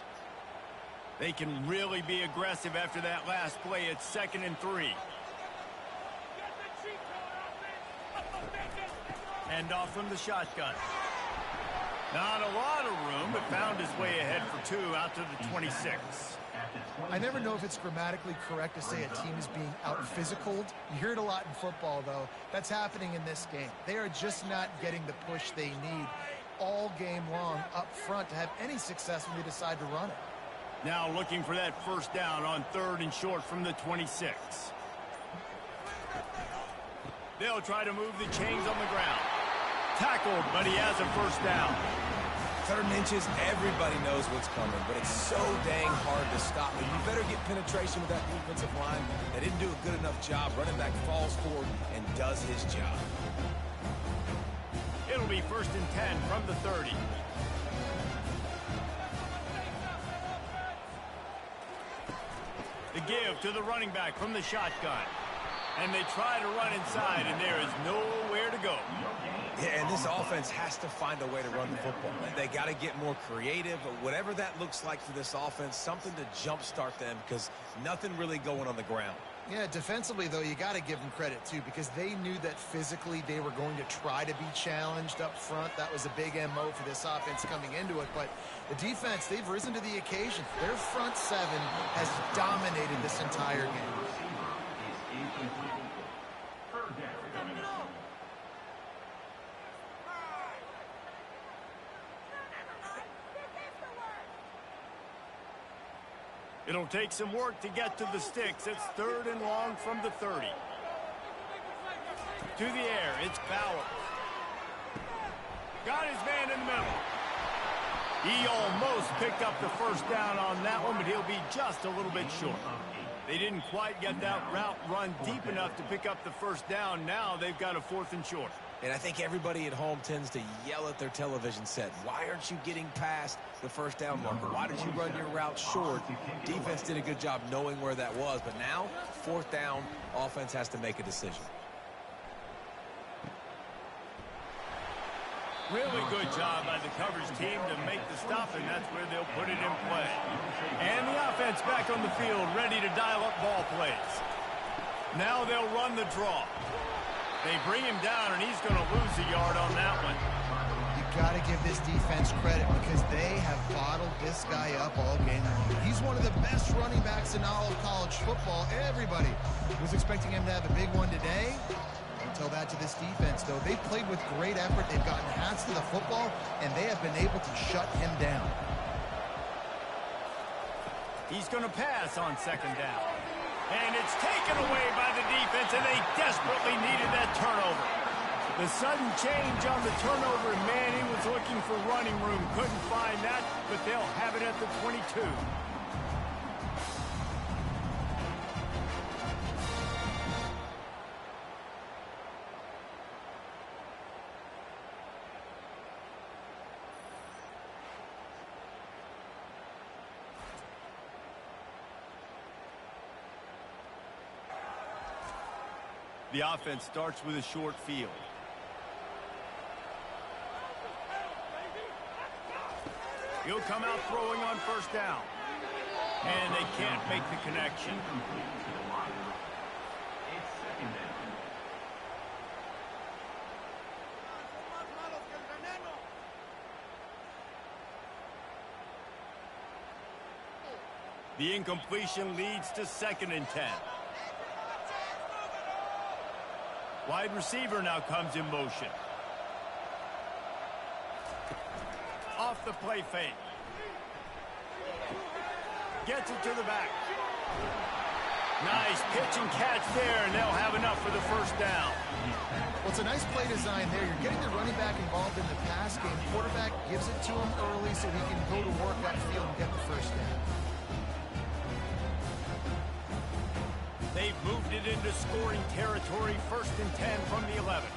They can really be aggressive after that last play. It's 2nd and 3. Hand off from the shotgun. Not a lot of room, but found his way ahead for 2 out to the 26. I never know if it's grammatically correct to say a team is being out-physicaled. You hear it a lot in football, though. That's happening in this game. They are just not getting the push they need all game long up front to have any success when they decide to run it. Now looking for that first down on 3rd and short from the 26. They'll try to move the chains on the ground. Tackled, but he has a first down. 3rd and inches, everybody knows what's coming, but it's so dang hard to stop. And you better get penetration with that defensive line. They didn't do a good enough job. Running back falls forward and does his job. It'll be 1st and 10 from the 30. The give to the running back from the shotgun. And they try to run inside, and there is nowhere to go. Yeah, and this offense has to find a way to run the football. They got to get more creative, but whatever that looks like for this offense, something to jumpstart them because nothing really going on the ground. Yeah, defensively, though, you got to give them credit, too, because they knew that physically they were going to try to be challenged up front. That was a big MO for this offense coming into it. But the defense, they've risen to the occasion. Their front 7 has dominated this entire game. It'll take some work to get to the sticks. It's 3rd and long from the 30. To the air, it's Bauer. Got his man in the middle. He almost picked up the first down on that one, but he'll be just a little bit short. They didn't quite get that route run deep enough to pick up the first down. Now they've got a 4th and short. And I think everybody at home tends to yell at their television set. Why aren't you getting past the first down marker? Why did you run your route short? Defense did a good job knowing where that was. But now, 4th down, offense has to make a decision. Really good job by the coverage team to make the stop, and that's where they'll put it in play. And the offense back on the field, ready to dial up ball plays. Now they'll run the draw. They bring him down, and he's going to lose a yard on that one. You got to give this defense credit because they have bottled this guy up all game long. He's one of the best running backs in all of college football. Everybody was expecting him to have a big one today. Don't tell that to this defense, though. They've played with great effort. They've gotten hands to the football, and they have been able to shut him down. He's going to pass on second down. And it's taken away by the defense, and they desperately needed that turnover. The sudden change on the turnover, man, he was looking for running room. Couldn't find that, but they'll have it at the 22. The offense starts with a short field. He'll come out throwing on first down. And they can't make the connection. It's second down. The incompletion leads to 2nd and 10. Wide receiver now comes in motion. Off the play fake. Gets it to the back. Nice pitch and catch there, and they'll have enough for the first down. Well, it's a nice play design there. You're getting the running back involved in the pass game. Quarterback gives it to him early so he can go to work upfield and get the first down. They've moved it into scoring territory, 1st and 10 from the 11.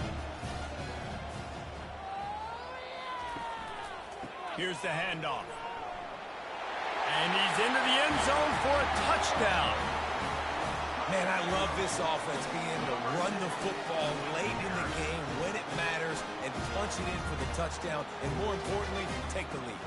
Here's the handoff. And he's into the end zone for a touchdown. Man, I love this offense being able to run the football late in the game when it matters and punch it in for the touchdown, and more importantly, take the lead.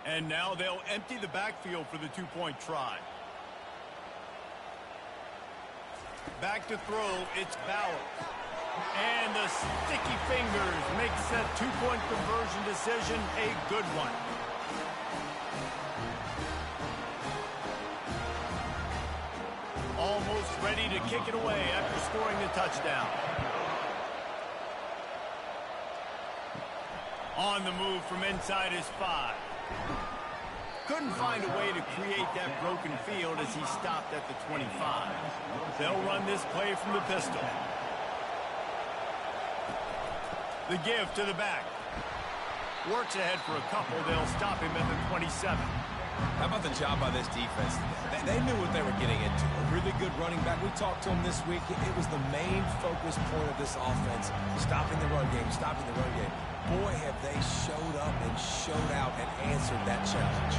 And now they'll empty the backfield for the two-point try. Back to throw, it's Bauer. And the sticky fingers makes that two-point conversion decision a good one. Almost ready to kick it away after scoring the touchdown. On the move from inside his 5. Couldn't find a way to create that broken field as he stopped at the 25. They'll run this play from the pistol. The give to the back. Works ahead for a couple. They'll stop him at the 27. How about the job by this defense? They knew what they were getting into. A really good running back. We talked to him this week. It was the main focus point of this offense. Stopping the run game, stopping the run game. Boy, have they showed up and showed out and answered that challenge.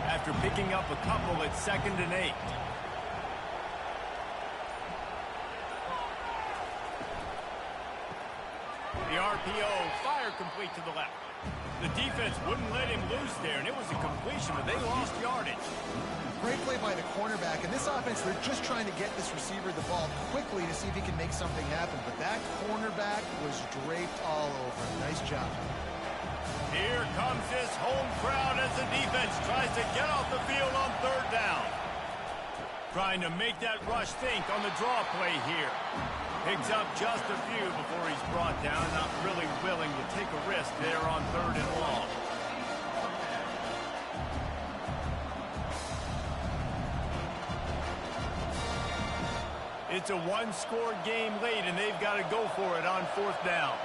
After picking up a couple at 2nd and 8. The RPO, fire complete to the left. The defense wouldn't let him loose there, and it was a completion, but they lost yardage. Great play by the cornerback. And this offense, they're just trying to get this receiver the ball quickly to see if he can make something happen. But that cornerback was draped all over. Nice job. Here comes this home crowd as the defense tries to get off the field on 3rd down. Trying to make that rush think on the draw play here. Picks up just a few before he's brought down. Not really willing to take a risk there on 3rd and long. It's a one-score game late, and they've got to go for it on 4th down.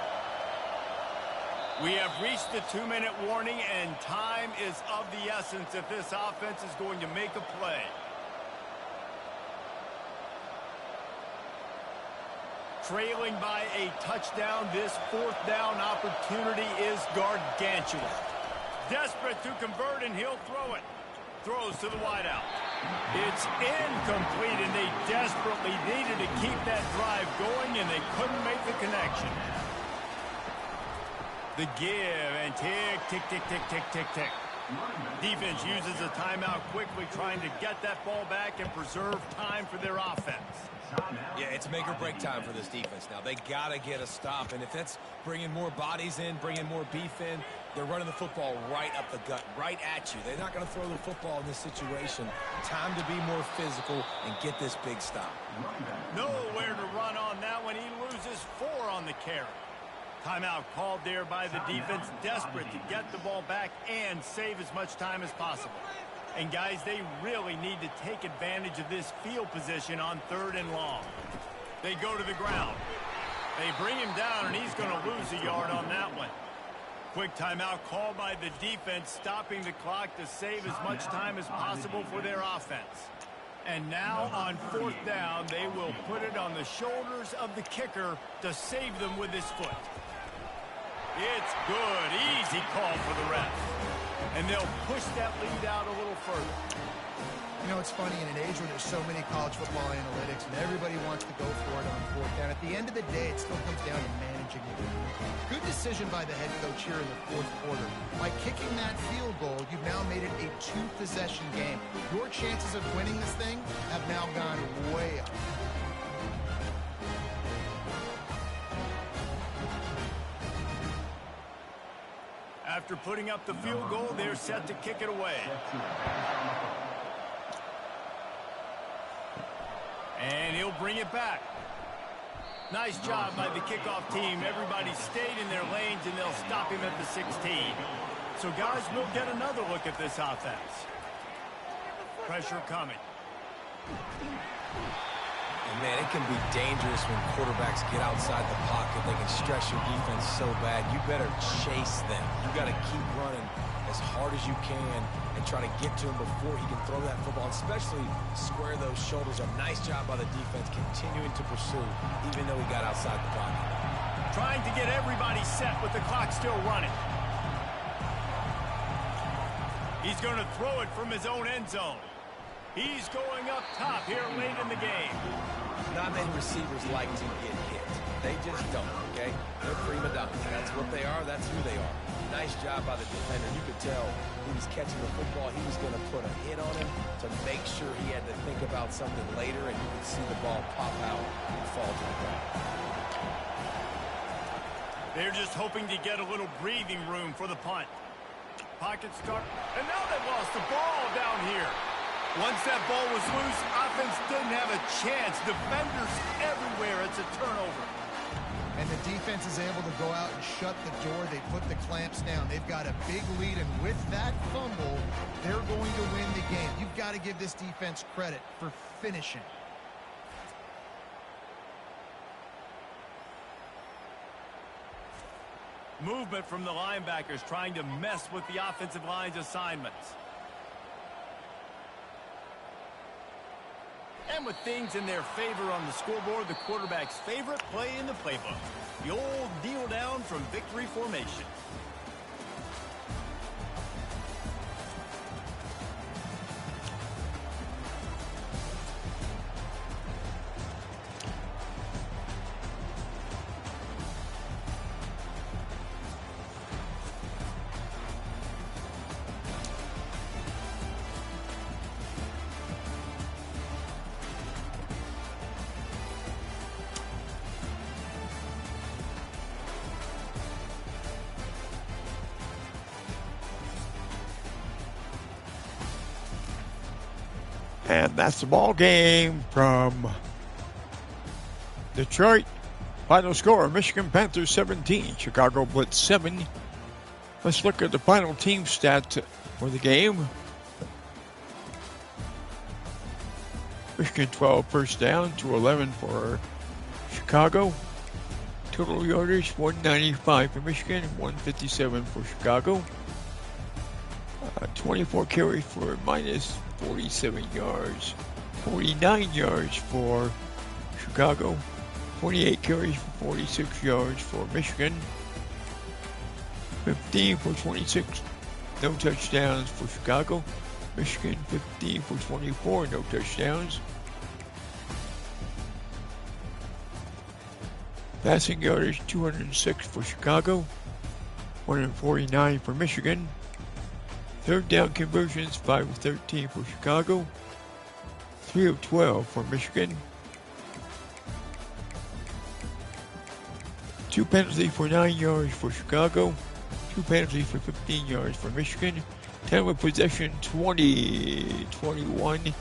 We have reached the 2-minute warning, and time is of the essence if this offense is going to make a play. Trailing by a touchdown, this 4th down opportunity is gargantuan. Desperate to convert, and he'll throw it. Throws to the wideout. It's incomplete, and they desperately needed to keep that drive going, and they couldn't make the connection. The give, and tick, tick, tick, tick, tick, tick, tick. Defense uses a timeout quickly, trying to get that ball back and preserve time for their offense. Yeah, it's make or break time for this defense now. They got to get a stop, and if that's bringing more bodies in, bringing more beef in, they're running the football right up the gut, right at you. They're not going to throw the football in this situation. Time to be more physical and get this big stop. Nowhere to run on that one. He loses 4 on the carry. Timeout called there by the defense, desperate to get the ball back and save as much time as possible. And, guys, they really need to take advantage of this field position on 3rd and long. They go to the ground. They bring him down, and he's going to lose a yard on that one. Quick timeout called by the defense, stopping the clock to save as much time as possible for their offense. And now on 4th down, they will put it on the shoulders of the kicker to save them with his foot. It's good. Easy call for the ref. And they'll push that lead out a little further. You know, it's funny, in an age where there's so many college football analytics and everybody wants to go for it on 4th down, at the end of the day, it still comes down to managing the game. Good decision by the head coach here in the 4th quarter. By kicking that field goal, you've now made it a 2-possession game. Your chances of winning this thing have now gone way up. After putting up the field goal, they're set to kick it away. And he'll bring it back. Nice job by the kickoff team. Everybody stayed in their lanes, and they'll stop him at the 16. So, guys, we'll get another look at this offense. Pressure coming. And, man, it can be dangerous when quarterbacks get outside the pocket. They can stress your defense so bad. You better chase them. You got to keep running as hard as you can and try to get to him before he can throw that football, especially square those shoulders. A nice job by the defense continuing to pursue, even though he got outside the pocket. Trying to get everybody set with the clock still running. He's going to throw it from his own end zone. He's going up top here late in the game. Not many receivers like to get hit. They just don't, okay? They're prima donnas. That's what they are. That's who they are. Nice job by the defender. You could tell he was catching the football. He was going to put a hit on him to make sure he had to think about something later, and you could see the ball pop out and fall to the ground. They're just hoping to get a little breathing room for the punt. Pocket start. And now they've lost the ball down here. Once that ball was loose, offense didn't have a chance. Defenders everywhere. It's a turnover. And the defense is able to go out and shut the door. They put the clamps down. They've got a big lead, and with that fumble, they're going to win the game. You've got to give this defense credit for finishing. Movement from the linebackers trying to mess with the offensive line's assignments. And with things in their favor on the scoreboard, the quarterback's favorite play in the playbook. The old kneel down from victory formation. And that's the ball game from Detroit. Final score, Michigan Panthers 17, Chicago Blitz 7. Let's look at the final team stats for the game. Michigan 12 first down to 11 for Chicago. Total yardage, 195 for Michigan, 157 for Chicago. 24 carries for minus 47 yards. 49 yards for Chicago. 28 carries for 46 yards for Michigan. 15 for 26. No touchdowns for Chicago. Michigan 15 for 24. No touchdowns. Passing yardage 206 for Chicago. 149 for Michigan. Third down conversions 5 of 13 for Chicago. 3 of 12 for Michigan. 2 penalties for 9 yards for Chicago. 2 penalties for 15 yards for Michigan. Time of possession 20-21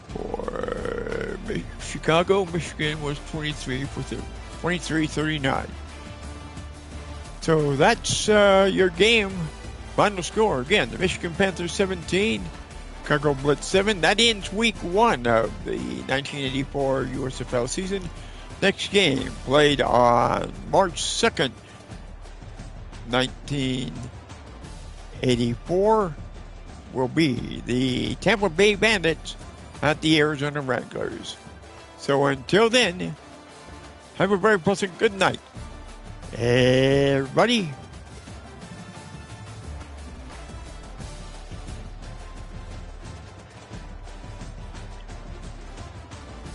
for Chicago. Michigan was 23-39. So that's your game. Final score again: the Michigan Panthers 17, Chicago Blitz 7. That ends week 1 of the 1984 USFL season. Next game played on March 2nd, 1984 will be the Tampa Bay Bandits at the Arizona Wranglers. So until then, have a very pleasant good night. Everybody,